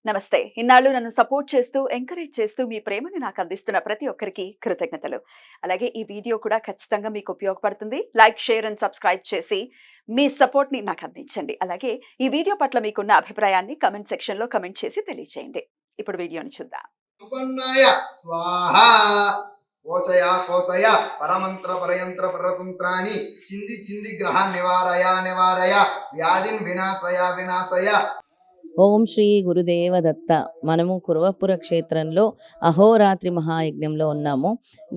నమస్తే. ఇన్నాళ్ళు నన్ను సపోర్ట్ చేస్తూ, ఎంకరేజ్ చేస్తూ మీ ప్రేమని నాకు అందిస్తున్న ప్రతి ఒక్కరికి కృతజ్ఞతలు. అలాగే ఈ వీడియో కూడా ఖచ్చితంగా మీకు ఉపయోగపడుతుంది. లైక్, షేర్ అండ్ సబ్స్క్రైబ్ చేసి మీ సపోర్ట్‌ని నాకు అందించండి. అలాగే ఈ వీడియో పట్ల మీకున్న అభిప్రాయాన్ని కామెంట్ సెక్షన్‌లో కామెంట్ చేసి తెలియజేయండి. ఇప్పుడు వీడియోని చూద్దాం. సుపర్ణాయ స్వాహా కోశయ కోశయ పరమంత్ర పరయంత్ర పరతంత్రాన్ని చింది చింది గ్రహ నివారయ నివారయ వ్యాధిన్ వినాశయ వినాశయ. ఓం శ్రీ గురుదేవ దత్త. మనము కురవపుర క్షేత్రంలో అహోరాత్రి మహాయజ్ఞంలో ఉన్నాము.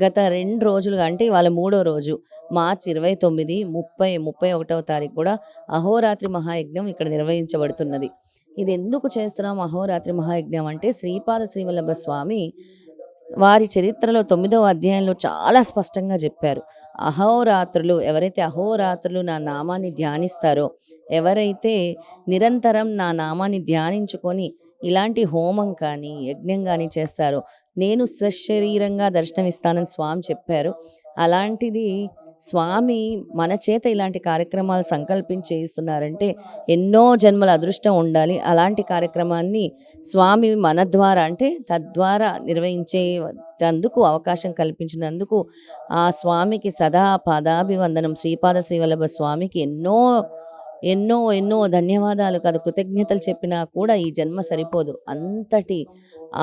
గత 2 రోజులుగా, అంటే ఇవాళ 3వ రోజు, మార్చి 29, 30, 31వ తారీఖు కూడా అహోరాత్రి మహాయజ్ఞం ఇక్కడ నిర్వహించబడుతున్నది. ఇది ఎందుకు చేస్తున్నాం అహోరాత్రి మహాయజ్ఞం అంటే, శ్రీపాద శ్రీవల్లభ స్వామి వారి చరిత్రలో 9వ అధ్యాయంలో చాలా స్పష్టంగా చెప్పారు. అహోరాత్రులు, ఎవరైతే అహోరాత్రులు నా నామాన్ని ధ్యానిస్తారో, ఎవరైతే నిరంతరం నా నామాన్ని ధ్యానించుకొని ఇలాంటి హోమం కానీ యజ్ఞం కానీ చేస్తారో, నేను సశరీరంగా దర్శనమిస్తానని స్వామి చెప్పారు. అలాంటిది స్వామి మన చేత ఇలాంటి కార్యక్రమాలు సంకల్పించి చేయిస్తున్నారంటే ఎన్నో జన్మల అదృష్టం ఉండాలి. అలాంటి కార్యక్రమాన్ని స్వామి మన ద్వారా, అంటే తద్వారా నిర్వహించేటందుకు అవకాశం కల్పించినందుకు ఆ స్వామికి సదా పాదాభివందనం. శ్రీపాద శ్రీవల్లభ స్వామికి ఎన్నో ఎన్నో ఎన్నో ధన్యవాదాలు కాదు, కృతజ్ఞతలు చెప్పినా కూడా ఈ జన్మ సరిపోదు. అంతటి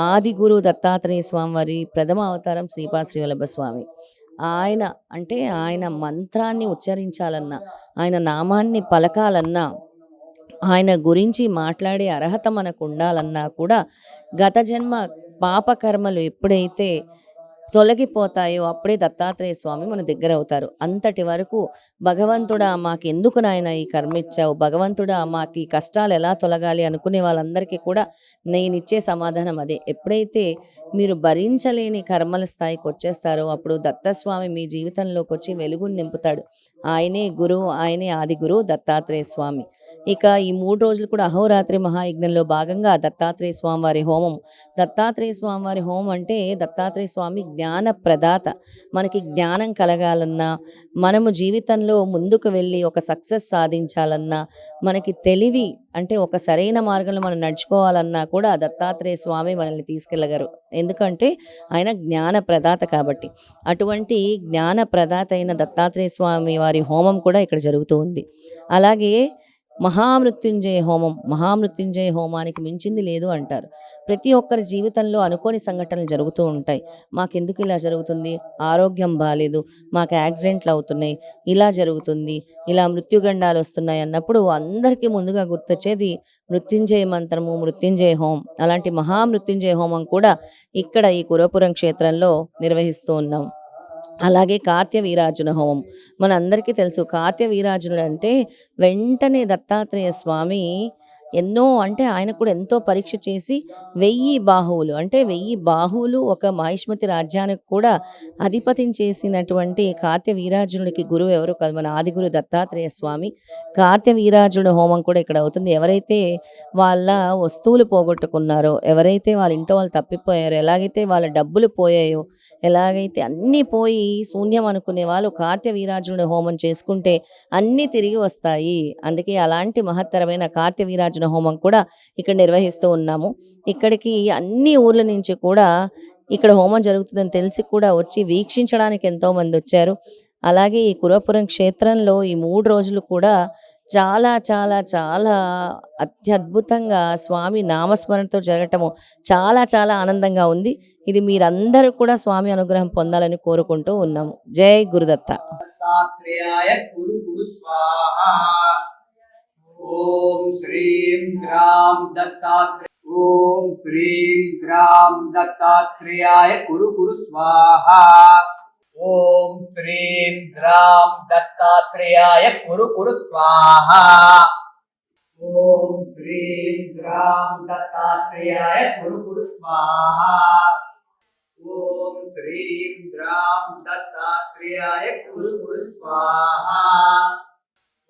ఆది గురు దత్తాత్రేయ స్వామి వారి ప్రథమ అవతారం శ్రీపాద శ్రీవల్లభ స్వామి. ఆయన అంటే ఆయన మంత్రాన్ని ఉచ్చరించాలన్నా, ఆయన నామాన్ని పలకాలన్నా, ఆయన గురించి మాట్లాడే అర్హత మనకు ఉండాలన్నా కూడా గత జన్మ పాపకర్మలు ఎప్పుడైతే తొలగిపోతాయో అప్పుడే దత్తాత్రేయ స్వామి మన దగ్గర అవుతారు. అంతటి వరకు భగవంతుడా మాకు ఎందుకు నాయన ఈ కర్మ ఇచ్చావు, భగవంతుడా మాకు ఈ కష్టాలు ఎలా తొలగాలి అనుకునే వాళ్ళందరికీ కూడా నేను ఇచ్చే సమాధానం అదే. ఎప్పుడైతే మీరు భరించలేని కర్మల స్థాయికి వచ్చేస్తారో అప్పుడు దత్తస్వామి మీ జీవితంలోకి వచ్చి వెలుగుని నింపుతాడు. ఆయనే గురువు, ఆయనే ఆది గురువు దత్తాత్రేయ స్వామి. ఇక ఈ 3 రోజులు కూడా అహోరాత్రి మహాయజ్ఞంలో భాగంగా దత్తాత్రేయ స్వామి వారి హోమం. దత్తాత్రేయ స్వామి వారి హోమం అంటే దత్తాత్రేయ స్వామి జ్ఞాన ప్రదాత. మనకి జ్ఞానం కలగాలన్నా, మనము జీవితంలో ముందుకు వెళ్ళి ఒక సక్సెస్ సాధించాలన్నా, మనకి తెలివి అంటే ఒక సరైన మార్గంలో మనం నడుచుకోవాలన్నా కూడా దత్తాత్రేయ స్వామి మనల్ని తీసుకెళ్ళగలరు. ఎందుకంటే ఆయన జ్ఞాన ప్రదాత కాబట్టి. అటువంటి జ్ఞాన ప్రదాత అయిన దత్తాత్రేయ స్వామి వారి హోమం కూడా ఇక్కడ జరుగుతూ ఉంది. అలాగే మహామృత్యుంజయ హోమం, మహామృత్యుంజయ హోమానికి మించింది లేదు అంటారు. ప్రతి ఒక్కరి జీవితంలో అనుకోని సంఘటనలు జరుగుతూ ఉంటాయి. మాకెందుకు ఇలా జరుగుతుంది, ఆరోగ్యం బాగాలేదు, మాకు యాక్సిడెంట్లు అవుతున్నాయి, ఇలా జరుగుతుంది, ఇలా మృత్యుగండాలు వస్తున్నాయి అన్నప్పుడు అందరికీ ముందుగా గుర్తొచ్చేది మృత్యుంజయ మంత్రము, మృత్యుంజయ హోమం. అలాంటి మహామృత్యుంజయ హోమం కూడా ఇక్కడ ఈ కురవపురం క్షేత్రంలో నిర్వహిస్తూ ఉన్నాం. అలాగే కార్త్య వీరార్జున హోమం మనందరికీ తెలుసు. కార్త్య వీరార్జునుడు అంటే వెంటనే దత్తాత్రేయ స్వామి ఎన్నో, అంటే ఆయన కూడా ఎంతో పరీక్ష చేసి 1000 బాహువులు, అంటే 1000 బాహువులు ఒక మహిష్మతి రాజ్యానికి కూడా అధిపతిని చేసినటువంటి కార్త్య వీరార్జునుడికి గురువు ఎవరు కాదు, మన ఆదిగురు దత్తాత్రేయ స్వామి. కార్త్య వీరార్జునుడు హోమం కూడా ఇక్కడ అవుతుంది. ఎవరైతే వాళ్ళ వస్తువులు పోగొట్టుకున్నారో, ఎవరైతే వాళ్ళ ఇంట్లో వాళ్ళు తప్పిపోయారో, ఎలాగైతే వాళ్ళ డబ్బులు పోయాయో, ఎలాగైతే అన్నీ పోయి శూన్యం అనుకునే వాళ్ళు కార్త్య వీరార్జునుడి హోమం చేసుకుంటే అన్నీ తిరిగి వస్తాయి. అందుకే అలాంటి మహత్తరమైన కార్త్య వీరార్జున హోమం కూడా ఇక్కడ నిర్వహిస్తూ ఉన్నాము. ఇక్కడికి అన్ని ఊర్ల నుంచి కూడా ఇక్కడ హోమం జరుగుతుందని తెలిసి కూడా వచ్చి వీక్షించడానికి ఎంతో మంది వచ్చారు. అలాగే ఈ కురవపురం క్షేత్రంలో ఈ 3 రోజులు కూడా చాలా చాలా చాలా అత్యద్భుతంగా స్వామి నామస్మరణతో జరగటము చాలా చాలా ఆనందంగా ఉంది. ఇది మీరందరూ కూడా స్వామి అనుగ్రహం పొందాలని కోరుకుంటూ ఉన్నాము. జై గురుదత్త. దత్తాత్రేయాయ గురు గురు స్వాహా. ఓం శ్రీం గ్రాం దత్తాత్రేయ, ఓం శ్రీం గ్రాం దత్తాత్రేయాయ గురు గురు స్వాహా. ఓం శ్రీం గ్రాం దత్తాత్రేయాయ గురు గురు స్వాహా. ఓం శ్రీం గ్రాం దత్తాత్రేయాయ గురు గురు స్వాహా. ఓం శ్రీం గ్రాం దత్తాత్రేయాయ గురు గురు స్వాహా.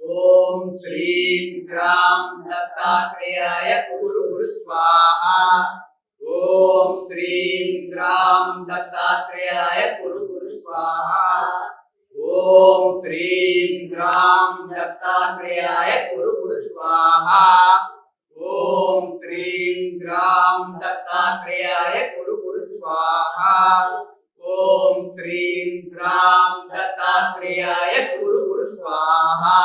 ఓం శ్రీం గ్రాం దత్తాత్రేయాయ గురు గురు స్వాహా. ఓం శ్రీం గ్రాం దత్తాత్రేయాయ గురు గురు స్వాహా. ఓం శ్రీం గ్రాం దత్తాత్రేయాయ గురు గురు స్వాహా. ఓం శ్రీం ग्राम दत्तात्रेयाय कुरु कुरु स्वाहा ओम श्रीं ग्राम दत्तात्रेयाय कुरु कुरु स्वाहा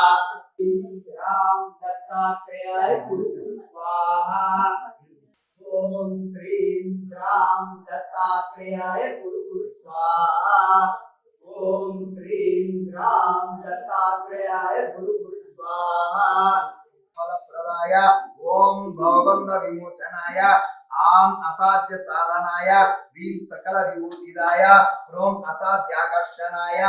ग्राम दत्तात्रेयाय कुरु कुरु स्वाहा ओम श्रीं ग्राम दत्तात्रेयाय कुरु कुरु स्वाहा ओम श्रीं ग्राम दत्तात्रेयाय कुरु कुरु स्वाहा फलप्रदाय ओम भवबंध विमोचनाय आम असाध्य साधनाय भीम सकल विभूतिदाय ओम असाध्याकर्षणाय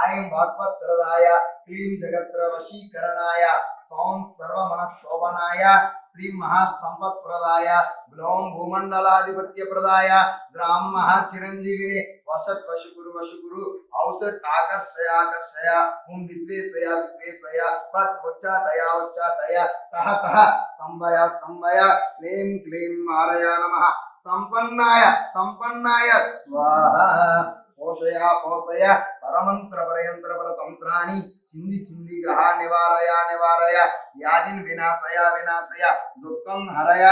ऐं भगवत्प्रदाय क्लीं जगत्र वशीकरणाय सौं सर्वमन शोभनाय श्री महासंपत्प्रदाय ग्लों भूमंडलाधिपत्य प्रदाय ग्राम महाचिरंजीविने वसत वशुकुरु औसत आकर्षय आकर्षय हुम विद्वेषय विद्वेषय पट उच्चाटय तह स्तंभय स्तंभय क्लीं क्लीं मारय नमः संपन्नाय स्वाहा पोषय पोषय परमंत्र परयंत्र परतंत्राणि चिंदी ग्रह निवारय व्याधिन विनाशय दुःखं हरय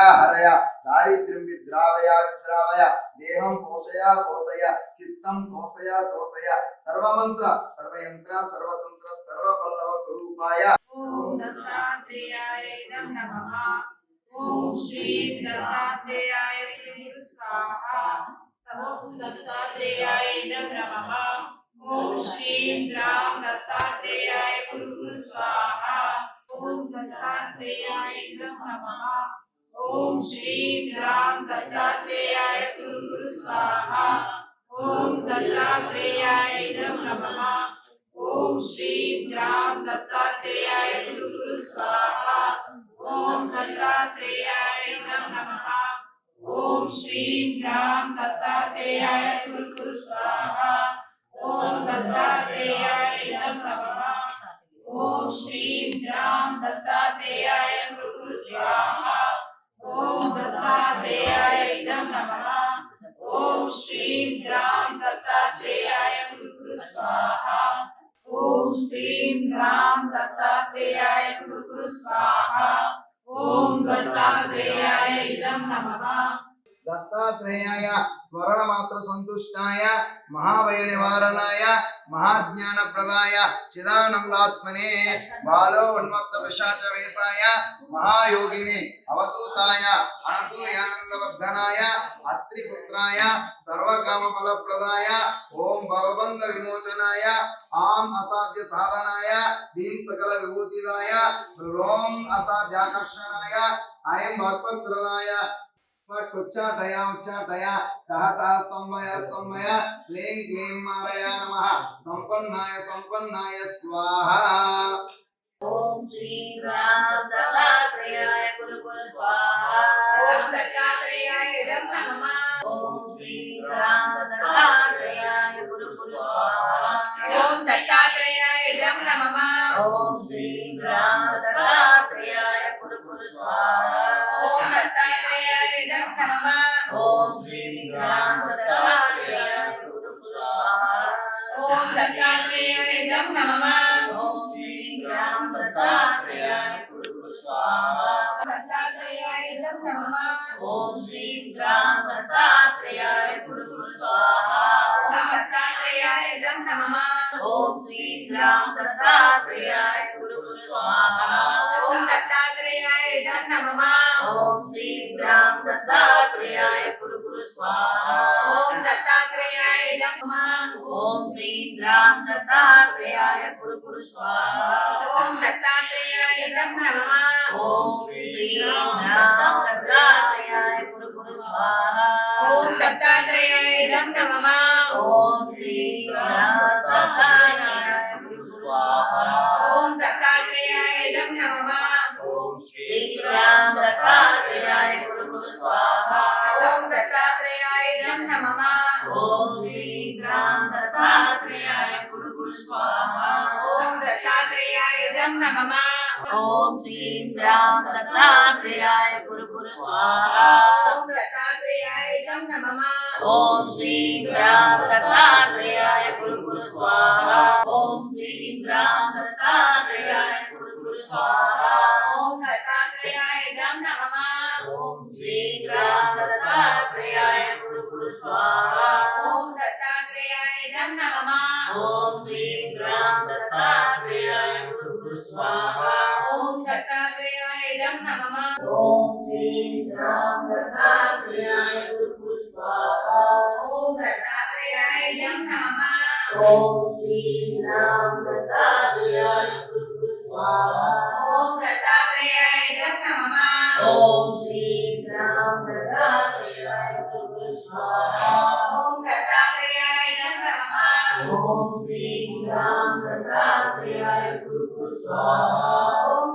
दारिद्र्यं विद्रावय देहं पोषय चित्तं तोषय सर्वमंत्र सर्वयंत्र सर्वतंत्र सर्वपल्लव स्वरूपाय ओम दत्तात्रेयाय नमः ओम श्री दत्तात्रेयाय गुरु स्वाहा ओम दत्तात्रेयाय नमः ओम श्री राम दत्तात्रेयाय गुरु स्वाहा ओम दत्तात्रेयाय नमः ओम श्री राम दत्तात्रेयाय गुरु स्वाहा ओम दत्तात्रेयाय नमः ओम श्री राम दत्तात्रेयाय गुरु स्वाहा ओम दत्तात्रेयाय नमः ओम श्री राम दत्तात्रेयाय गुरु स्वाहा ओम दत्तात्रेयाय नमः ओम श्री राम दत्तात्रेयाय गुरु स्वाहा ओम दत्तात्रेयाय नमः ओम श्री राम दत्तात्रेयाय गुरु स्वाहा ओम श्री राम दत्तात्रेयाय गुरु स्वाहा ओम दत्तात्रेयाय नमः दत्तात्रेयाय स्मरणमात्र संतुष्टाय महाभय निवारणाय महाज्ञान प्रदाय चिदानंदात्मने बालो उन्मत्त पिशाच वेशाय महायोगिने अवधूताय अनसूयानंदवर्धनाय अत्रिपुत्राय सर्वकाम फलप्रदाय ओम भवबंध विमोचनाय आम असाध्य साधनाय भीम सकल विभूतिदाय ओम असाध्याकर्षणाय ऐं भगवत्प्रदाय उच्चाटय कहता स्तंभय क्लीं क्लीं मारय नमः संपन्नाय स्वाहा ओम श्री राम दत्तात्रेयाय गुरु स्वाहा ओम दत्तात्रेयाय नमः ओम श्री राम दत्तात्रेयाय गुरु स्वाहा ओम दत्तात्रेयाय नमः ओम श्री राम दत्तात्रेयाय गुरु स्वाहा ओम दत्तात्रेयाय नमः ओम श्री राम दत्तात्रेयाय गुरु स्वाहा ओम दत्तात्रेयाय नमः ओम श्री राम दत्तात्रेयाय गुरु स्वाहा दत्तात्रेयाय नमः ओम श्री राम दत्तात्रेयाय गुरु स्वाहा दत्तात्रेयाय नमः ओम श्री राम दत्तात्रेयाय गुरु स्वाहा ओम दत्तात्रेयाय नमः ओम श्री राम दत्तात्रेयाय गुरु स्वाहा ओम दत्तात्रेयाय नमः ओम श्री राम दत्तात्रेयाय गुरु स्वाहा ओम दत्तात्रेयाय नमः ओम श्री राम दत्तात्रेयाय गुरु स्वाहा ओम दत्तात्रेयाय नमः ओम श्री राम दत्तात्रेयाय गुरु स्वाहा ओम दत्तात्रेयाय नमः ओम श्री राम दत्तात्रेयाय गुरु स्वाहा ओम दत्तात्रेयाय नमः ओम श्री राम दत्तात्रेयाय गुरु स्वाहा ओम दत्तात्रेयाय नमः ओम श्री राम दत्तात्रेयाय गुरु स्वाहा ओम दत्तात्रेयाय नमः ओम श्री राम दत्तात्रेयाय गुरु स्वाहा ओम श्री राम दत्तात्रेयाय गुरु कुरु स्वाहा ओम दत्तात्रेयाय नमः ओम श्री राम दत्तात्रेयाय कुरु स्वाहा ओम दत्तात्रेयाय नमः ओम श्री राम दत्तात्रेयाय कुरु स्वाहा ओम दत्तात्रेयाय नमः ओम श्री राम दत्तात्रेयाय कुरु स्वाहा ओम दत्तात्रेयाय नमः ओम श्री राम दत्तात्रेयाय कुरु स्वाहा ओम दत्तात्रेयाय नमः ओम श्री राम दत्तात्रेयाय कुरु स्वाहा ओम दत्तात्रेयाय नमः ओम श्री राम दत्तात्रेयाय कुरु स्वाहा ओम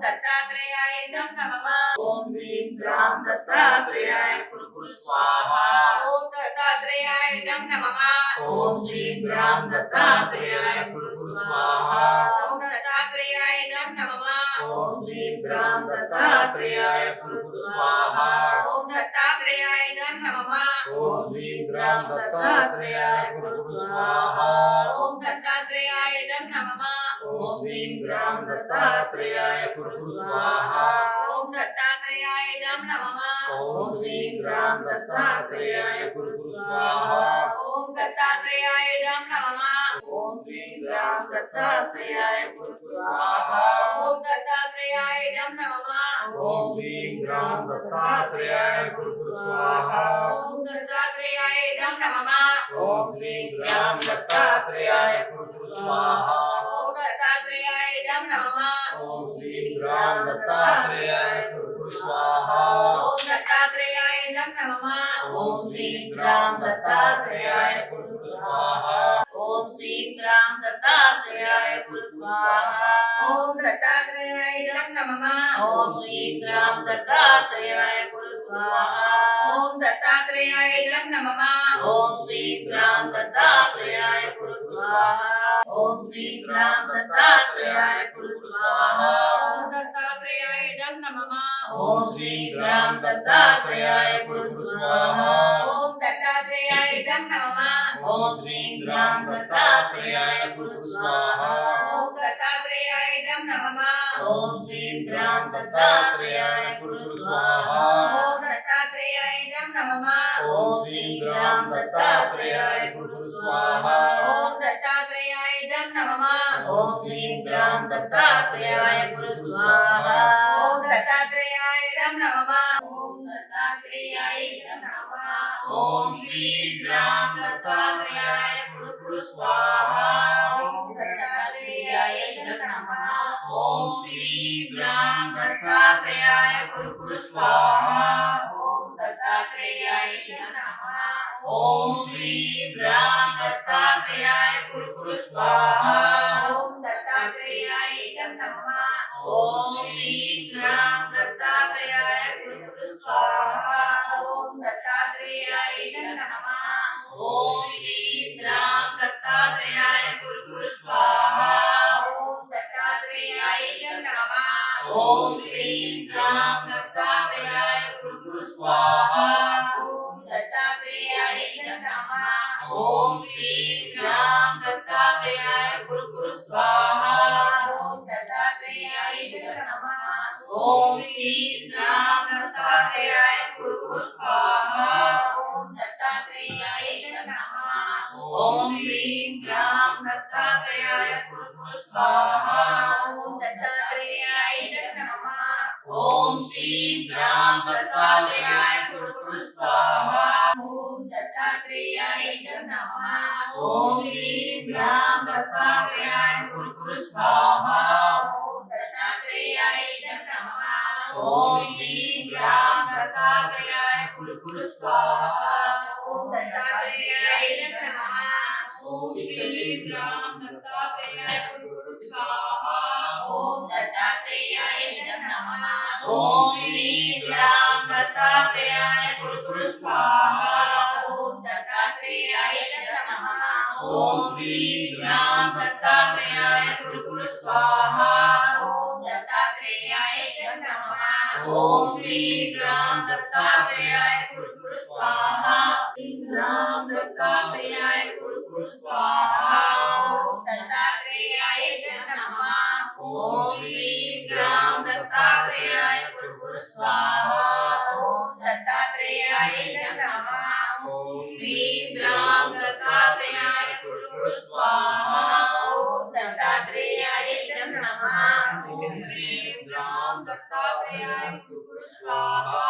दत्तात्रेयाय नमः ओम श्री राम दत्तात्रेयाय कुरु स्वाहा ओम दत्तात्रेयाय नमः ओम श्री राम दत्तात्रेयाय कुरु स्वाहा ओम दत्तात्रेयाय नमः ओम श्री राम दत्तात्रेयाय कुरु स्वाहा ओम दत्तात्रेयाय नमः ओम श्री राम दत्तात्रेयाय कुरु स्वाहा ओम दत्तात्रेयाय नमः ओम श्री राम दत्तात्रेयाय कुरु स्वाहा ओम दत्तात्रेयाय नमः ओम श्री राम दत्तात्रेयाय कुरु स्वाहा ओम दत्तात्रेयाय नमः ओम श्री राम दत्तात्रेयाय कुरु स्वाहा ओम दत्तात्रेयाय नमः ओम श्री राम दत्तात्रेयाय कुरु स्वाहा ओम दत्तात्रेयाय नमः ओम श्री राम दत्तात्रेयाय कुरु स्वाहा ओम दत्तात्रेयाय नमः ओम श्री राम दत्तात्रेयाय कुरु स्वाहा ओम दत्तात्रेयाय नमः ओम श्री राम दत्तात्रेयाय कुरु स्वाहा ओम दत्तात्रेयाय नमः ओम श्री राम दत्तात्रेयाय कुरु स्वाहा ओम श्री राम दत्तात्रेयाय कुरु स्वाहा ओम दत्तात्रेयाय नमः ओम श्री राम दत्तात्रेयाय कुरु स्वाहा ओम दत्तात्रेयाय नमः ओम श्री राम दत्तात्रेयाय कुरु स्वाहा ओम श्री राम दत्तात्रेयाय कुरु स्वाहा ओम दत्तात्रेयाय नमः ओम श्री राम दत्तात्रेयाय कुरु स्वाहा ओम दत्तात्रेयाय नमः ओम श्री राम दत्तात्रेयाय कुरु स्वाहा ओम दत्तात्रेयाय नमः ओम श्री राम दत्तात्रेयाय कुरु स्वाहा ओम दत्तात्रेयाय नमः ओम श्री राम दत्तात्रेयाय कुरु स्वाहा ओम दत्तात्रेयाय नमः ओम श्री राम दत्तात्रेयाय कुरु स्वाहा ओम दत्तात्रेयाय नमः ओम दत्तात्रेयाय नमः ओम श्री राम दत्तात्रेयाय कुरु स्वाहा ओम दत्तात्रेयाय नमः ओम श्री राम दत्तात्रेयाय कुरु स्वाहा ओम दत्तात्रेयाय नमः ओम श्री राम दत्तात्रेयाय कुरु स्वाहा ओम दत्तात्रेयाय नमः ओम श्री राम दत्तात्रेयाय कुरु स्वाहा ओम दत्तात्रेयाय नमः ओम श्री राम दत्तात्रेयाय कुरु स्वाहा ओम दत्तात्रेयाय नमः ओम श्री राम दत्तात्रेयाय कुरु स्वाहा ओम दत्तात्रेयाय नमः ओम श्री राम दत्तात्रेयाय कुरु स्वाहा ओम दत्तात्रेयाय नमः ओम श्री राम दत्तात्रेयाय कुरु स्वाहा ओम दत्तात्रेयाय नमः ओम श्री राम दत्तात्रेयाय कुरु स्वाहा ओम दत्तात्रेयाय नमः ओम श्री राम दत्तात्रेयाय कुरु स्वाहा ओम दत्तात्रेयाय नमः ओम श्री राम दत्तात्रेयाय कुरु स्वाहा ओम दत्तात्रेयाय नमः ओम श्री राम दत्तात्रेयाय कुरु स्वाहा ओम दत्तात्रेयाय नमः ओम श्री राम दत्तात्रेयाय कुरु स्वाहा ओम दत्तात्रेयाय नमः ओम श्री राम दत्तात्रेयाय कुरु स्वाहा ओम दत्तात्रेयाय नमः ओम श्री राम दत्तात्रेयाय कुरु स्वाहा ओम दत्तात्रेयाय नमः ओम श्री राम दत्तात्रेयाय कुरु स्वाहा राम दत्तात्रेयाय स्वाहा ओम दत्तात्रेयाय नमः ओम श्रीं ग्राम दत्तात्रेयाय स्वाहा ओम दत्तात्रेयाय नमः ओम श्रीं ग्राम दत्तात्रेयाय स्वाहा ओम दत्तात्रेयाय नमः ओम श्रीं ग्राम दत्तात्रेयाय स्वाहा।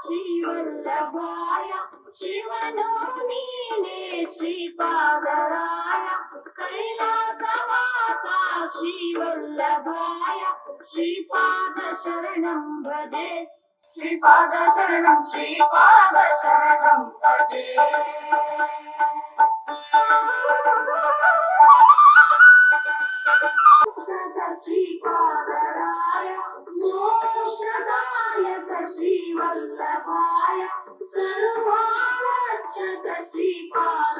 श्रीवल्लभाय शिवनोनीने श्रीपादराय कैलासवासा श्रीवल्लभाय श्रीपादशरणं भजे श्रीपादशरणं भजे। श्रीपादराय मोक्षदायक श्रीवल्लभाय सर्वारक्षक श्रीपाद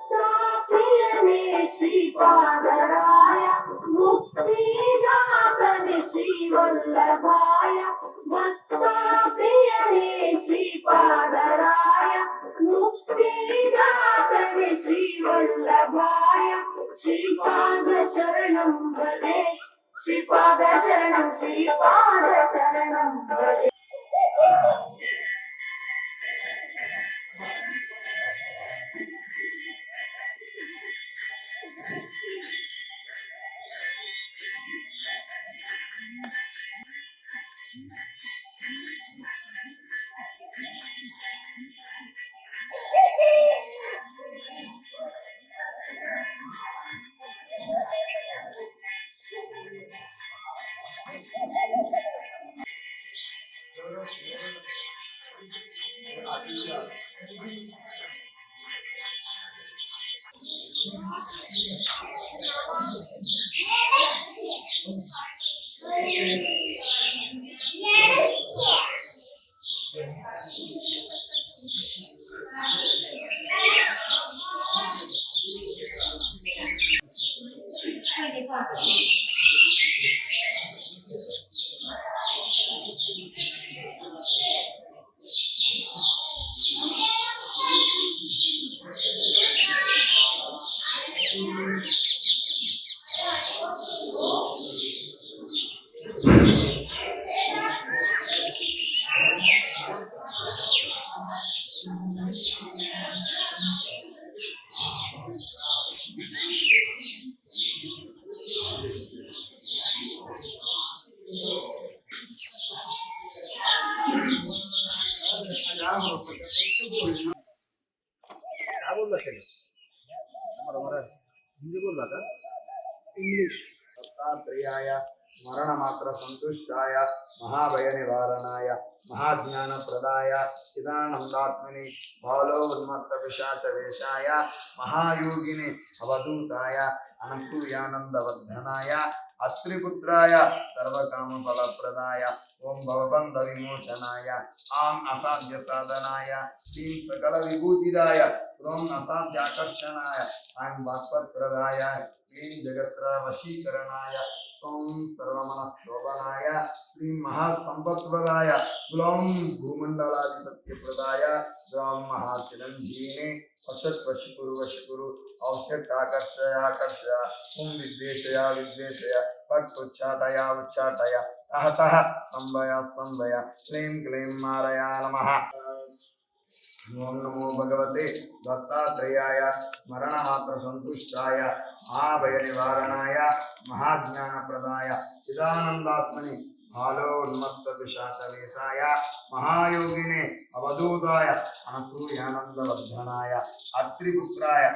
दत्तात्रेयने श्रीपादराय मुक्तिदातने श्रीवल्लभाय दत्तात्रेयने श्रीपादराय मुक्तिदातने श्रीवल्लभाय श्रीपादशरणं भजे श्रीपादशरणं भजे क्या बोल रहा है हमारा हिंदी बोल रहा था इंग्लिश दत्तात्रेयाय स्मरण मात्र संतुष्टाय महाभय निवारणाय महाज्ञान प्रदाय चिदानंदात्मने बालो उन्मत्त पिशाच वेशाय महायोगिने अवधूताय अनसूयानंद वर्धनाय अत्रिपुत्राय सर्वकाम फलप्रदाय ओम भवबंध विमोचनाय आम असाध्य साधनाय क्लीं सकल विभूतिदाय ओम असाध्य आकर्षणाय आम वाक्पत्रदाय क्लीं जगत्र वशीकरणाय सोम सर्वमन शोभनाय श्री महासंपत्प्रदाय ग्लौं भूमंडलाधिपत्य प्रदाय ग्लौं महाचिरंजीविने वशत वशकुरु औषध आकर्षय ओम विद्वेषया पट उच्चाटय तः स्तंभय क्लीं क्लीं मारया नमः ओम नमो भगवते दत्तात्रेयाय स्मरण मात्र संतुष्टाय महाभय निवारणाय महाज्ञान प्रदाय चिदानंदात्मने बालोन्मत्त पिशाचवेशाय महायोगिने अवधूताय अनसूयानंद वर्धनाय अत्रिपुत्राय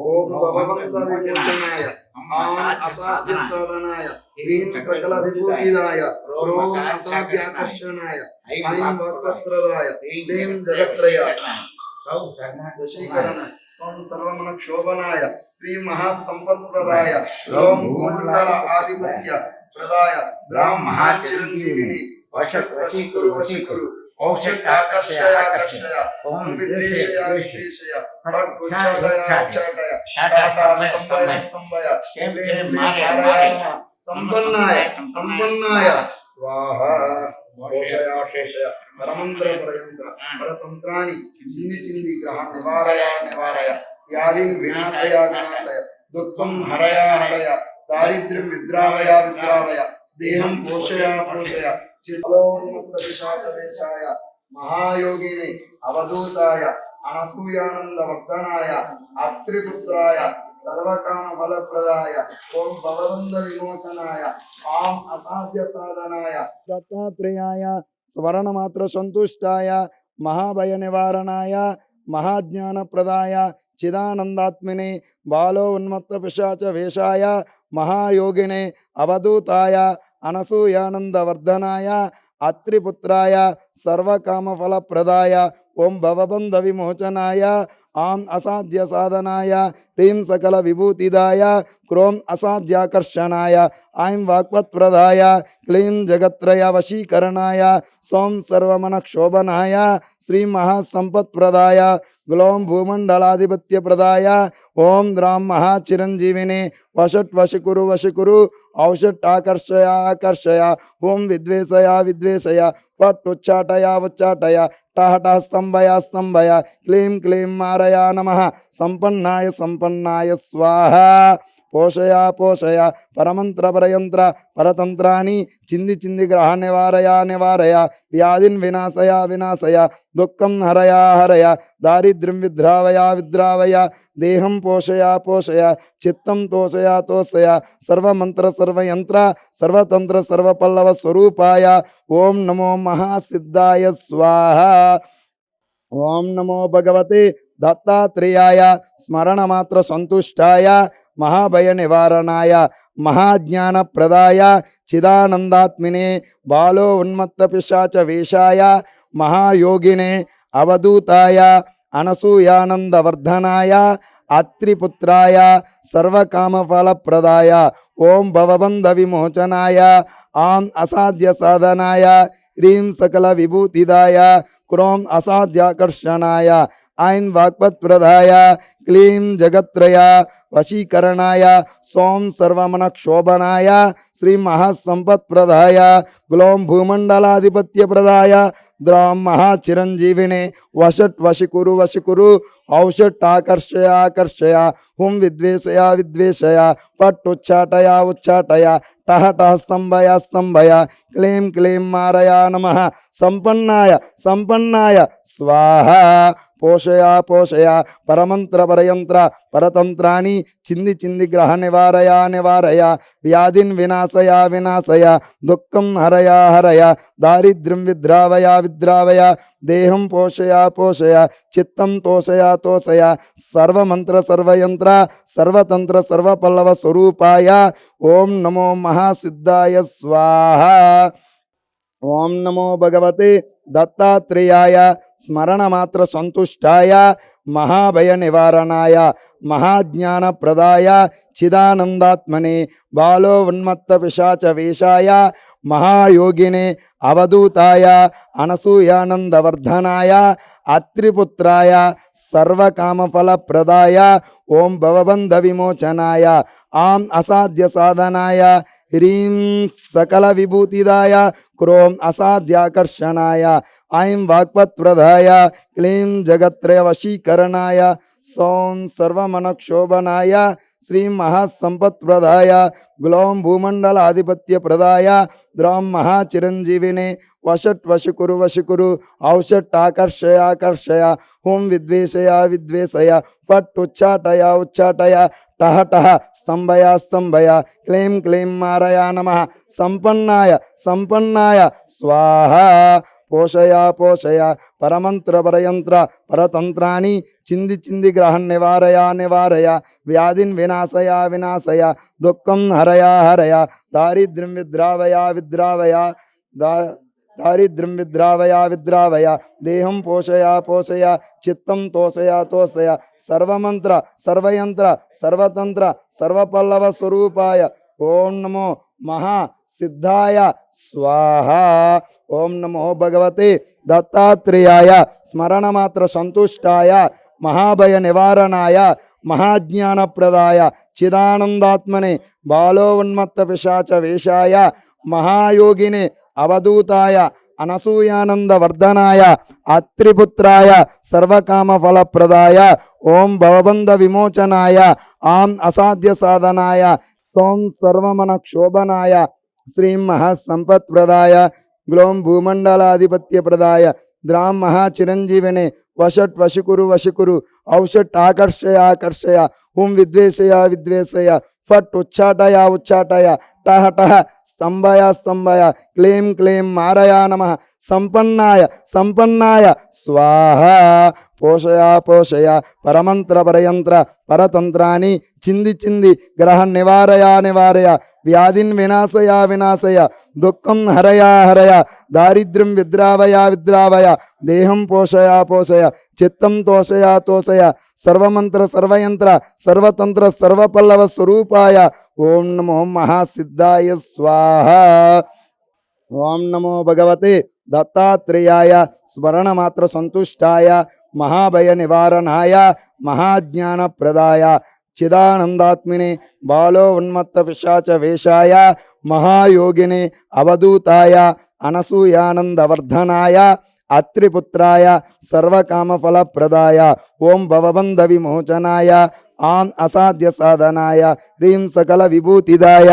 ఓం భగవంత విమోచనాయ ఆం అసాధ్య సాధనాయ హ్రీం సకల విభూతిదాయ ఓం అసాధ్యాకర్షణాయ ఐం భక్తప్రదాయ హ్రీం జగత్రయ వశీకరణ స్వం సర్వమన క్షోభనాయ శ్రీ మహాసంపత్ప్రదాయ ఓం భూమండల ఆధిపత్య ప్రదాయ ద్రాం మహాచిరంజీవిని వశీకురు వశీకురు ఔషధ ఆకర్షయ ఆకర్షయ ఓం విద్వేషయ విద్వేషయ ఉచ్చాటయ ఉచ్చాటయ టాటా స్తంభయ స్తంభయ క్లీం నారాయణ సంపన్నాయ సంపన్నాయ స్వాహ మోషయ శేషయ పరమంత్ర పరయంత్ర పరతంత్రాని చింది చింది గ్రహ నివారయ నివారయ వ్యాధిం వినాశయ వినాశయ దుఃఖం హరయ హరయ దారిద్ర్యం విద్రావయ విద్రావయ దేహం పోషయ పోషయ చిత్తోన్ముక్తవిశాచవేశాయ మహాయోగిని అవధూతాయ అనసూయానందవర్ధనాయ అత్రిపుత్రాయ సర్వకామ ఫలప్రదాయ ఓం భవబంధ విమోచనాయ ఆం అసాధ్య సాధనాయ దత్తాత్రేయాయ స్మరణమాత్ర సంతుష్టాయ మహాభయ నివారణాయ మహాజ్ఞానప్రదాయ చిదానందాత్మినే బాలో ఉన్మత్త పిశాచ వేషాయ మహాయోగినే అవధూతాయ అనసూయానందవర్ధనాయ అత్రిపుత్రాయ సర్వకామఫలప్రదాయ ఓం భవబంధ విమోచనాయ ఆం అసాధ్య సాధనాయ హ్రీం సకల విభూతిదాయ క్రోం అసాధ్యాకర్షణాయ ఐం వాక్పత్ప్రదాయ క్లీం జగత్రయ వశీకరణాయ సోం సర్వమన క్షోభనాయ శ్రీ మహాసంపత్ప్రదాయ గ్లోం భూమండలాధిపత్యప్రదాయ ఓం ద్రాం మహాచిరంజీవిని వషట్ వశకురు వశకురు ఔషట్ ఆకర్షయ ఆకర్షయ ఓం విద్వేషయ విద్వేషయ పట్టుచ్చాటయ ఉచ్చాటయ టహట స్తంభయ స్తంభయ క్లీం క్లీం మారయా నమః సంపన్నాయ సంపన్నాయ స్వాహ పోషయ పోషయ పరమంత్ర పరయంత్ర పరతంత్రాన్ని చింది చింది గ్రహ నివారయ నివారయ వ్యాధిన్ వినాశయ వినాశయ దుఃఖం హరయ హరయ దారిద్ర్యం విద్రావయ విద్రావయ దేహం పోషయ పోషయ చిత్తం తోషయ తోషయ సర్వమంత్ర సర్వయంత్ర సర్వతంత్ర సర్వపల్లవ స్వరూపాయ ఓం నమో మహాసిద్ధాయ స్వాహ ఓం నమో భగవతే దత్తాత్రేయాయ స్మరణమాత్ర సంతుష్టాయ మహాభయ నివారణాయ మహాజ్ఞానప్రదాయ చిదానందాత్మినే బాలో ఉన్మత్త పిశాచ వేషాయ మహాయోగినే అవధూతాయ అనసూయానందవర్ధనాయ అత్రిపుత్రాయ సర్వకామఫలప్రదాయ ఓం భవబంధ విమోచనాయ ఆం అసాధ్య సాధనాయ హ్రీం సకల విభూతిదాయ క్రోం అసాధ్యాకర్షణాయ ఐం వాక్పత్ప్రదాయ క్లీం జగత్రయ వశీకరణాయ సోం సర్వమనక్షోభనాయ శ్రీ మహాసంపత్ప్రదాయ గ్లోం భూమండలాధిపత్యప్రదాయ ద్రాం మహాచిరంజీవినే వషట్ వశికురు వశికురు ఔషట్ ఆకర్షయ ఆకర్షయ హుం విద్వేషయ విద్వేషయ పట్టుచ్చాటయ ఉచ్చాటయ టహట స్తంభయ స్తంభయ క్లీం క్లీం మారయా నమః సంపన్నాయ సంపన్నాయ స్వాహ పోషయ పోషయ పరమంత్ర పరయంత్ర పరతంత్రాన్ని చింది చింది గ్రహ నివారయ నివారయ వ్యాధిన్ వినాశయ వినాశయ దుఃఖం హరయ హరయ దారిద్ర్యం విద్రావయ విద్రావయ దేహం పోషయ పోషయ చిత్తం తోషయ తోషయ సర్వమంత్ర సర్వయంత్ర సర్వతంత్ర సర్వపల్లవ స్వరూపాయ ఓం నమో మహాసిద్ధాయ స్వాహ ఓం నమో భగవతే దత్తాత్రేయాయ స్మరణమాత్ర సంతుష్టాయ మహాభయ నివారణాయ మహాజ్ఞానప్రదాయ చిదానందాత్మనే బాలో ఉన్మత్త పిశాచ వేషాయ మహాయోగినే అవధూతాయ అనసూయానందవర్ధనాయ అత్రిపుత్రాయ సర్వకామఫలప్రదాయ ఓం భవబంధ విమోచనాయ ఆం అసాధ్య సాధనాయ హ్రీం సకల విభూతిదాయ క్రోం అసాధ్యాకర్షణాయ ఐం వాక్పత్ప్రదాయ క్లీం జగత్రయ వశీకరణాయ సోం సర్వమనక్షోభనాయ శ్రీ మహాసంపత్ప్రదాయ గ్లోం భూమండలాధిపత్యప్రదాయ ద్రాం మహాచిరంజీవినే వషట్ వశికురు వశికురు ఔషట్ ఆకర్షయ ఆకర్షయ హుం విద్వేషయ విద్వేషయ పట్టుచ్చాటయ ఉచ్చాటయ టహటహ స్తంభయ స్తంభయ క్లీం క్లీం మారయా నమః సంపన్నాయ సంపన్నాయ స్వాహ పోషయ పోషయ పరమంత్ర పరయంత్ర పరతంత్రాన్ని చింది చింది గ్రహ నివారయ నివారయ వ్యాధిన్ వినాశయ వినాశయ దుఃఖం హరయ హరయ దారిద్ర్యం విద్రావయ విద్రావయ దారిద్ర్యం విద్రావయ విద్రావయ దేహం పోషయ పోషయ చిత్తం తోషయ తోషయ సర్వమంత్ర సర్వయంత్ర సర్వతంత్ర సర్వపల్లవ స్వరూపాయ ఓం నమో మహా సిద్ధాయ స్వాహ ఓం నమో భగవతే దత్తాత్రేయాయ స్మరణమాత్ర సంతుష్టాయ మహాభయ నివారణాయ మహాజ్ఞానప్రదాయ చిదానందాత్మనే బాలో ఉన్మత్త పిశాచ వేషాయ మహాయోగినే అవధూతాయ అనసూయానందవర్ధనాయ అత్రిపుత్రాయ సర్వకామఫలప్రదాయ ఓం భవబంధ విమోచనాయ ఆం అసాధ్య సాధనాయ సోం సర్వమనక్షోభనాయ శ్రీం మహాసంపత్ప్రదాయ గ్లోం భూమండలాధిపత్యప్రదాయ ద్రాం మహాచిరంజీవినే వషట్ వశికురు వశికురు ఔషట్ ఆకర్షయ ఆకర్షయ హుం విద్వేషయ విద్వేషయ ఫట్ ఉచ్చాటయ ఉచ్చాటయ టహటహ స్తంభయ స్తంభయ క్లీం క్లీం మారయా నమః సంపన్నాయ సంపన్నాయ స్వాహ పోషయ పోషయ పరమంత్ర పరయంత్ర పరతంత్రాన్ని చింది చింది గ్రహ నివారయ నివారయ వ్యాధిన్ వినాశయ వినాశయ దుఃఖం హరయ హరయ దారిద్ర్యం విద్రావయ విద్రావయ దేహం పోషయ పోషయ చిత్తం తోషయ తోషయ సర్వమంత్ర సర్వయంత్ర సర్వతంత్ర సర్వపల్లవ స్వరూపాయ ఓం నమో మహాసిద్ధాయ స్వాహ ఓం నమో భగవతే దత్తాత్రేయాయ స్మరణమాత్ర సంతుష్టాయ మహాభయ నివారణాయ మహాజ్ఞానప్రదాయ చిదానందాత్మినే బాలో ఉన్మత్త పిశాచ వేషాయ మహాయోగినే అవధూతాయ అనసూయానందవర్ధనాయ అత్రిపుత్రాయ సర్వకామఫలప్రదాయ ఓం భవబంధ విమోచనాయ ఆం అసాధ్య సాధనాయ హ్రీం సకల విభూతిదాయ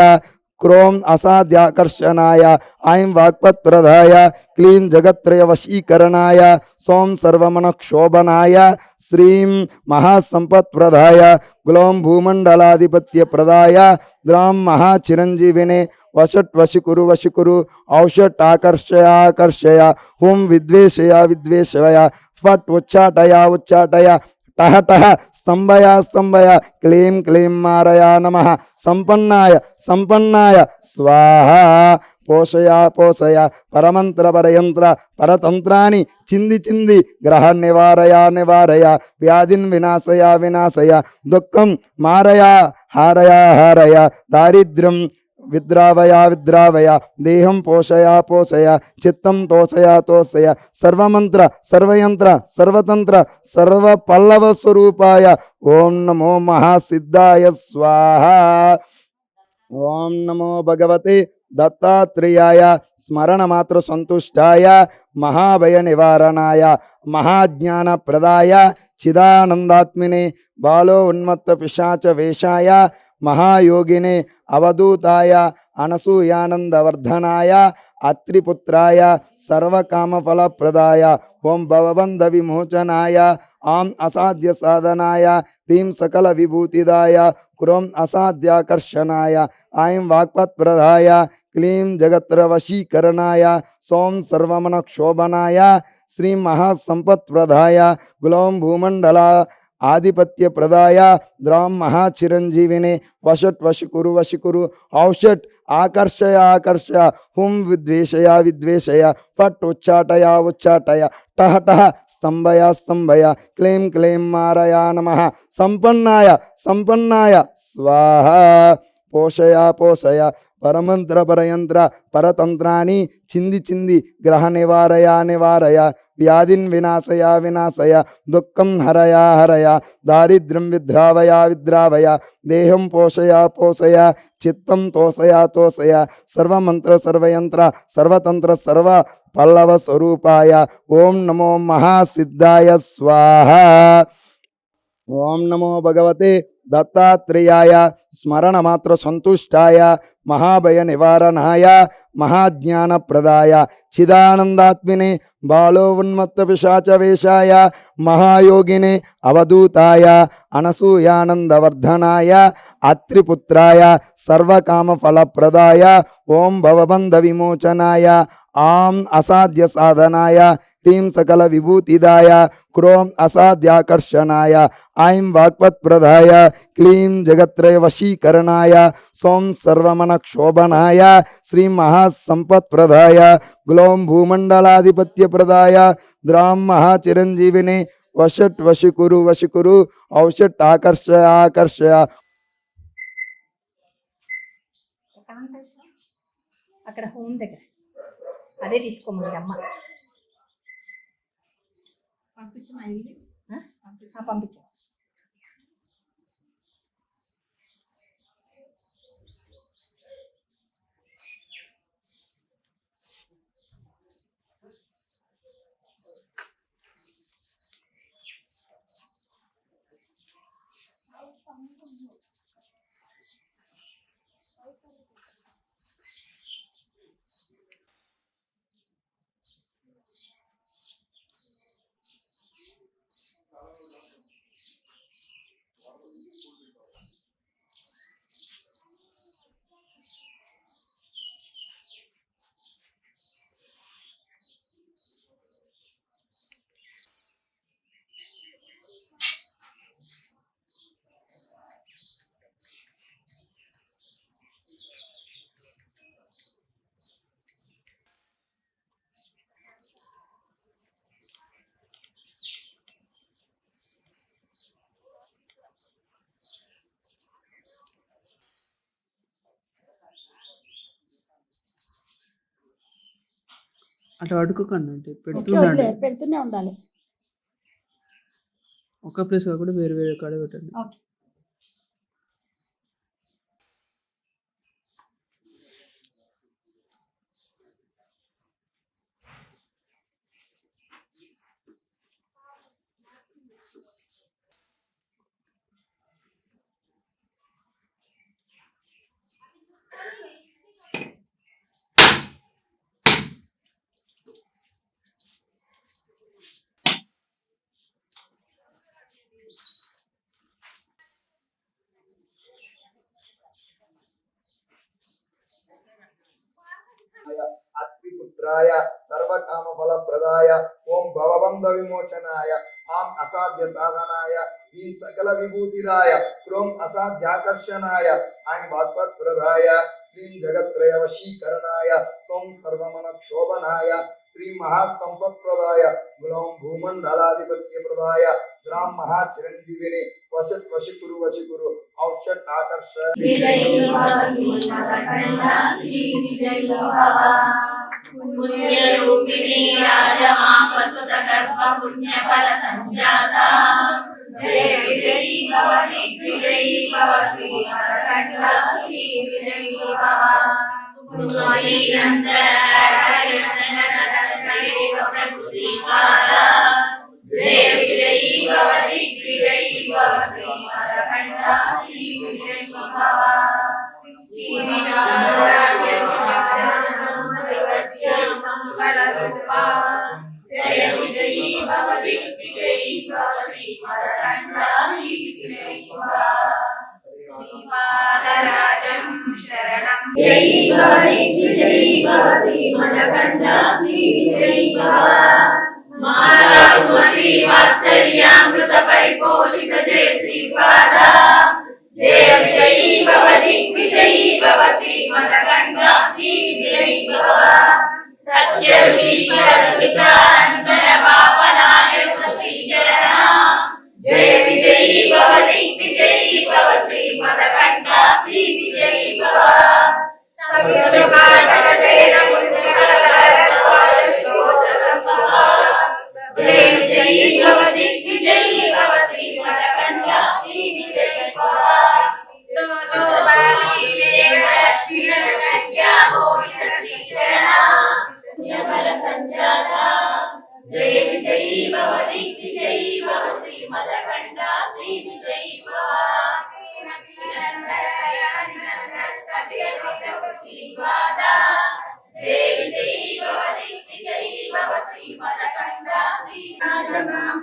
క్రోం అసాధ్యాకర్షణాయ ఐం వాక్పత్ప్రదాయ క్లీం జగత్రయ వశీకరణాయ సోం సర్వమనక్షోభనాయ శ్రీం మహాసంపత్ప్రదాయ గ్లోం భూమండలాధిపత్యప్రదాయ ద్రాం మహాచిరంజీవినే వషట్ వశికురు వశికురు ఔషట్ ఆకర్షయ ఆకర్షయ హుం విద్వేషయ విద్వేషయ ఫట్ ఉచ్చాటయ ఉచ్చాటయ టహ టహ స్తంభయ స్తంభయ క్లీం క్లీం మారయ నమః సంపన్నాయ సంపన్నాయ స్వాహ పోషయ పోషయ పరమంత్ర పరయంత్ర పరతంత్రాన్ని చింది చింది గ్రహ నివారయ నివారయ వ్యాధిన్ వినాశయ వినాశయ దుఃఖం మారయ హారయ హారయ దారిద్ర్యం విద్రావయ విద్రావయ దేహం పోషయ పోషయ చిత్తం తోషయ తోషయ సర్వమంత్ర సర్వయంత్ర సర్వతంత్ర సర్వ పల్లవ స్వరూపాయ ఓం నమో మహాసిద్ధాయ స్వాహ ఓం నమో భగవతే దత్తాత్రేయాయ స్మరణమాత్ర సంతుష్టాయ మహాభయ నివారణాయ మహాజ్ఞానప్రదాయ చిదానందాత్మినే బాలో ఉన్మత్త పిశాచ వేషాయ మహాయోగినే అవధూతాయ అనసూయానందవర్ధనాయ అత్రిపుత్రాయ సర్వకామఫలప్రదాయ ఓం భవబంధ విమోచనాయ ఆం అసాధ్య సాధనాయ హ్రీం సకల విభూతిదాయ క్రోం అసాధ్యాకర్షణాయ ఐం వాక్పత్ప్రదాయ క్లీం జగత్ర వశీకరణాయ సోం సర్వమనక్షోభనాయ శ్రీం మహాసంపత్ప్రదాయ గ్లోం భూమండల ఆధిపత్యప్రదాయ ద్రాం మహాచిరంజీవినే వషట్ వశికురు వశికురు ఔషట్ ఆకర్షయ ఆకర్షయ హుం విద్వేషయ విద్వేషయ ఫట్ ఉచ్చాటయ ఉచ్చాటయ టహ టహ స్తంభయ స్తంభయ క్లీం క్లీం మారయ నమః సంపన్నాయ సంపన్నాయ స్వాహ పోషయ పోషయ పరమంత్ర పరయంత్ర పరతంత్రాన్ని చింది చింది గ్రహ నివారయ నివారయ వ్యాధిన్ వినాశయ వినాశయ దుఃఖం హరయ హరయ దారిద్ర్యం విద్రావయ విద్రావయ దేహం పోషయ పోషయ చిత్తం తోషయ తోషయ సర్వమంత్ర సర్వయంత్ర సర్వతంత్ర సర్వ పల్లవ స్వరూపాయ ఓం నమో మహాసిద్ధాయ స్వాహ ఓం నమో భగవతే దత్తాత్రేయాయ స్మరణమాత్ర సంతుష్టాయ మహాభయ నివారణాయ మహాజ్ఞానప్రదాయ చిదానందాత్మినే బాలో ఉన్మత్త పిశాచ వేషాయ మహాయోగినే అవధూతాయ అనసూయానందవర్ధనాయ అత్రిపుత్రాయ సర్వకామఫలప్రదాయ ఓం భవబంధ విమోచనాయ ఆం అసాధ్య సాధనాయ హ్రీం సకల విభూతిదాయ క్రోం అసాధ్యాకర్షణాయ ఐం వాక్పత్ప్రదాయ క్లీం జగత్రయ వశీకరణాయ సోం సర్వమనక్షోభనాయ శ్రీం మహాసంపత్ప్రదాయ గ్లోం భూమండలాధిపత్యప్రదాయ ద్రాం మహాచిరంజీవినే వషట్ వశికురు వశికురు ఔషట్ ఆకర్షయ ఆకర్షయ అక్కడ హోమ్ దగ్గర అదే తీసుకోమంది అమ్మ పంపించా అట్లా అడుకోకండి అంటే ఓకే, పెడుతుండండి. వదిలే, పెడుతూనే ఉండాలి. ఒక ప్లేస్ కాకుండా వేరే వేరే కాడ పెట్టండి. ఓకే పుత్రాయ సర్వకామ ఫలప్రదాయ ఓం భవబంధ విమోచనాయ ఆం అసాధ్య సాధనాయ ఈ సకల విభూతిదాయ క్రోం అసాధ్యాకర్షణాయ ఐం వాక్పత్ప్రదాయ క్లీం జగత్రయ వశీకరణాయ సోం సర్వమన క్షోభనాయ శ్రీ మహాసంపత్ప్రదాయ గులం భూమండలాధిపత్యప్రదాయ గ్రాం మహాచిరంజీవిని వశత్ వశికురు వశికురు ఔషట్ ఆకర్ష పుణ్యరూపిణి రాజమా వసుత గర్భ పుణ్యఫల సంజాత జయ విజయీ భవ దిగ్విజయీ భవ శ్రీమదఖండ శ్రీ విజయీ భవ సుమతి నందన ప్రభు శ్రీపాద జయ విజయీ భవ దిగ్విజయీ భవ శ్రీమదఖండ శ్రీ విజయీ భవ జయ విజయీ భవ దిగ్విజయీ భవ శ్రీమదఖండ శ్రీ విజయీ భవ శ్రీపాదరాజం శరణం జయీ భవ దిగ్విజయీ భవ శ్రీమదఖండ శ్రీ విజయీ భవ మాతా సుమతి వాత్సల్యామృత పరిపోషిత జయ శ్రీపాద జయ విజయీ భవ దిగ్విజయీ భవ శ్రీమదఖండ శ్రీ విజయీ భవ సత్య విశ్వవికానందన పాపనాయక శ్రీచరణ జయ విజయీ భవ దిగ్విజయీ భవ శ్రీమదఖండ శ్రీ విజయీ భవ సత్యకాటక జయన జయ విజయీ భవ దిగ్విజయీ భవ శ్రీమదఖండ శ్రీ విజయీ భవ జయ విజయీ భవ దిగ్విజయీ భవ శ్రీమదఖండ శ్రీ విజయీ భవ జయ విజయీ భవ దిగ్విజయీ భవ శ్రీమదఖండ శ్రీ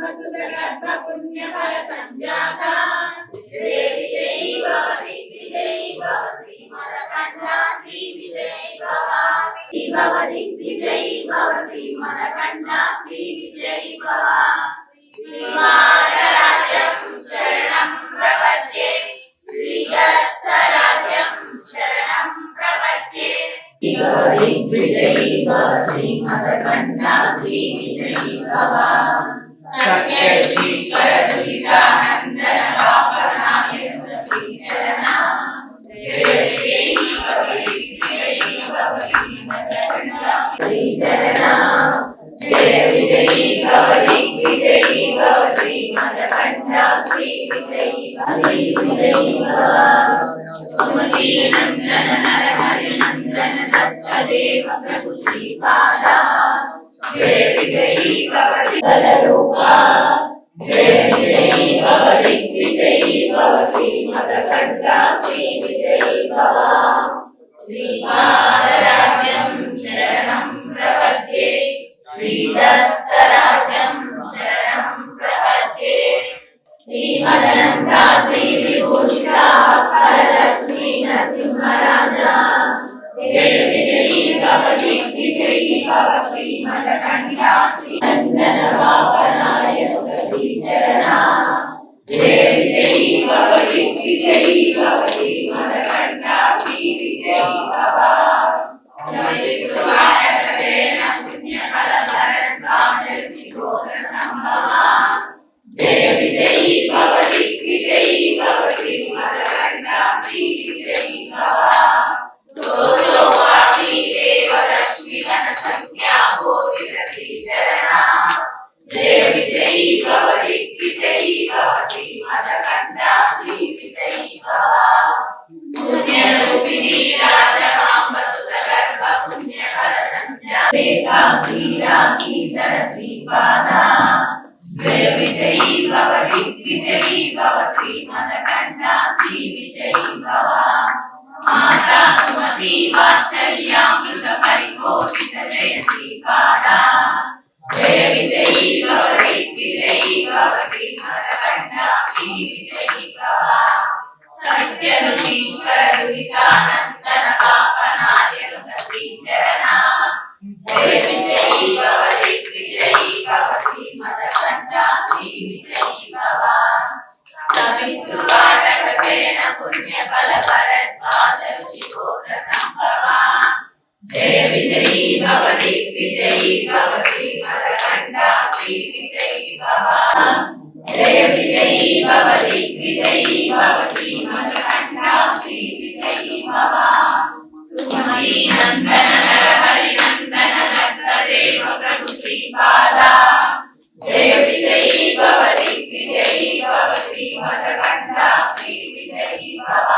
వసుధగర్భ పుణ్యఫల సంజాత జయ విజయీ భవ దిగ్విజయీ భవ శ్రీమదఖండ శ్రీ విజయీ భవ భవ దిగ్విజయీ భవ శ్రీమదఖండ శ్రీ విజయీ భవ శ్రీపాదరాజం శరణం ప్రపద్యే శ్రీదత్తరాజం శరణం ప్రపద్యే దిగ్విజయీ భవ శ్రీమదఖండ శ్రీ విజయీ భవ సత్య ఈశ్వర దురితానందన పాపనాయక శ్రీచరణ జయ విజయీ భవ దిగ్విజయీ భవ శ్రీమదఖండ శ్రీచరణ జయ విజయీ భవ దిగ్విజయీ భవ శ్రీమదఖండ శ్రీ విజయీ భవ సుమతి నందన నరహరి నందన సత్యదేవ ప్రభు శ్రీపాద జయ విజయీ భవ దిగ్విజయీ జయ విజయీ భవ దిగ్విజయీ భవ శ్రీమదఖండ శ్రీ విజయీ భవ శ్రీపాదరాజం శరణం ప్రపద్యే శ్రీదత్తరాజం శరణం ప్రపద్యే శ్రీమదనంతా శ్రీ విభూషిత వరలక్ష్మీ నరసింహరాజా జయ విజయీ భవ దిగ్విజయీ భవ శ్రీమదఖండ శ్రీనందన పాపనాయక శ్రీచరణ జయ విజయీ భవ దిగ్విజయీ భవ శ్రీమదఖండ శ్రీ విజయీ భవ సవితృవాడక జయన పుణ్యఫల భరద్వాజ శిఖోర సంభవ జయ విజయీ భవ దిగ్విజయీ భవ శ్రీమదఖండ శ్రీ విజయీ భవ దోషోవాచి దేవ లక్ష్మీ ధన సంఖ్యా భోగిత శ్రీచరణ జయ విజయీ భవ దిగ్విజయీ భవ శ్రీమదఖండ శ్రీ విజయీ భవ పుణ్యరూపిణి రాజమాంబ సుత గర్భ పుణ్యఫల సంజాత శ్రీరాకీధర శ్రీపాద జయ విజయీ భవ దిగ్విజయీ భవ శ్రీమదఖండ శ్రీ విజయీ భవ మాతా సుమతి వాత్సల్యామృత పరిపోషిత జయ శ్రీపాద జయ విజయీ భవ దిగ్విజయీ భవ శ్రీమదఖండ శ్రీ విజయీ భవ సత్య ఋషీశ్వర దురితానందన పాపనాయక శ్రీచరణ జయ శ్రీ విజయీ భవ జయ విజయీ భవ దిగ్విజయీ భవ శ్రీమదకంఠ శ్రీ విజయీ భవ సుమతి నందన హరి నందన దత్తదేవ ప్రభు శ్రీపాద జయ విజయీ భవ దిగ్విజయీ భవ శ్రీమదకంఠ శ్రీ విజయీ భవ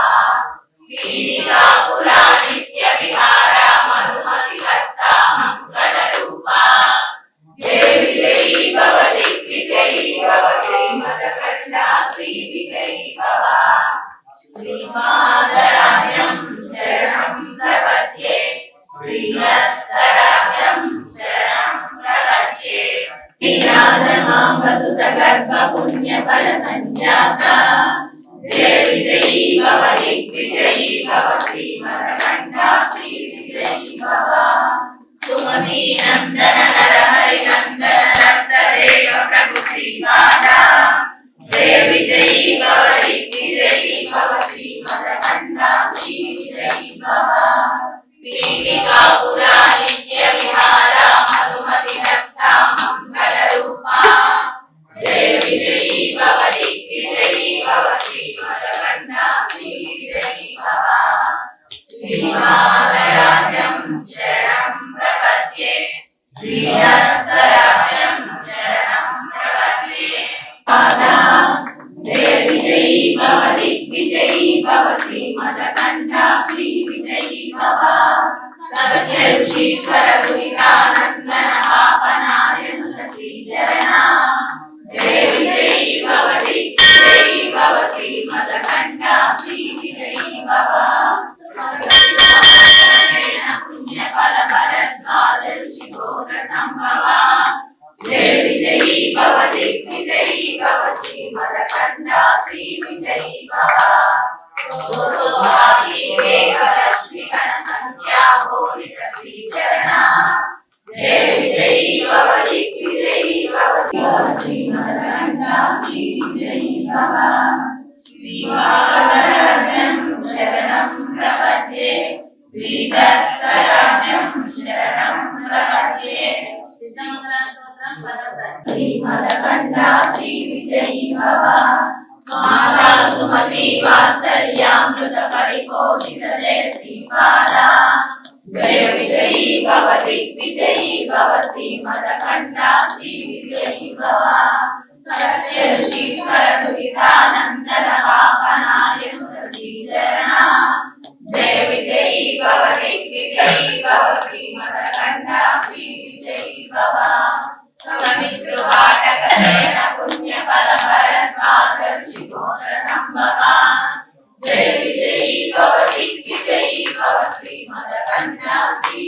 శ్రీనిలాపుర నిత్య విహార మధుమతి హస్త మంగళ రూప జయ విజయీ భవ దిగ్విజయీ భవ శ్రీమదకంఠ శ్రీ విజయీ భవ శ్రీపాదరాజం శరణం ప్రపద్యే శ్రీరత్నరాజం శరణం ప్రపద్యే శ్రీరాజమాంబసుత గర్భ పుణ్య ఫల సంజాత జయ విజయీ భవ దిగ్విజయీ భవ శ్రీమదకంఠ శ్రీ విజయీ భవ సుమతి నందన నరహరి నందన దత్తదేవ ప్రభు శ్రీపాద జయ విజయీ భవ దిగ్విజయీ భవ శ్రీమదకంఠ శ్రీ విజయీ భవ పీఠికాపుర నిత్య విహార మధుమతి దత్త మంగళ రూప జయ విజయీ భవ దిగ్విజయీ భవ శ్రీమదకంఠ శ్రీ విజయీ భవ శ్రీపాదరాజం శరణం ప్రపద్యే శ్రీరత్నరాజం శరణం ప్రపద్యే పాదా జయ విజయీ భవ దిగ్విజయీ భవ శ్రీమదకంఠ శ్రీ విజయీ భవ సత్య ఋషీశ్వర గురికానందన పాపనాయనుత శ్రీచరణ జయ విజయీ భవ దిగ్విజయీ భవ శ్రీమదకంఠ శ్రీ విజయీ భవ పుణ్య ఫల భరద్వాజ ఋషి గోత్ర సంభవ జయ విజయీ భవ దిగ్విజయీ భవ శ్రీమదకంఠ శ్రీ విజయీ భవ లక్ష్మి గణ సంఖ్యా బోధిత శ్రీచరణ జయ విజయీ భవ దిగ్విజయీ భవ శ్రీమదకంఠ శ్రీ విజయీ భవ శ్రీపాదరాజం శరణం ప్రపద్యే శ్రీదత్తరాజం శరణం ప్రపద్యే శ్రీమదకంఠ శ్రీ విజయీ భవ మాతా సుమతి వాత్సల్యామృత పరిపోషిత జయ శ్రీపాద జయ విజయీ భవ దిగ్విజయీ భవ శ్రీమదకంఠ శ్రీ విజయీ భవ సత్య ఋషీశ్వర దురితానందన పాపనాయనుత శ్రీచరణ జయ విజయీ భవ దిగ్విజయీ భవ శ్రీమదకంఠ శ్రీ విజయీ భవ సమిత్రువాటక శయన పుణ్య ఫల భరద్వాజ ఋషి గోత్ర సంభవ జయ విజయీ భవ దిగ్విజయీ భవ శ్రీమదకంఠ శ్రీ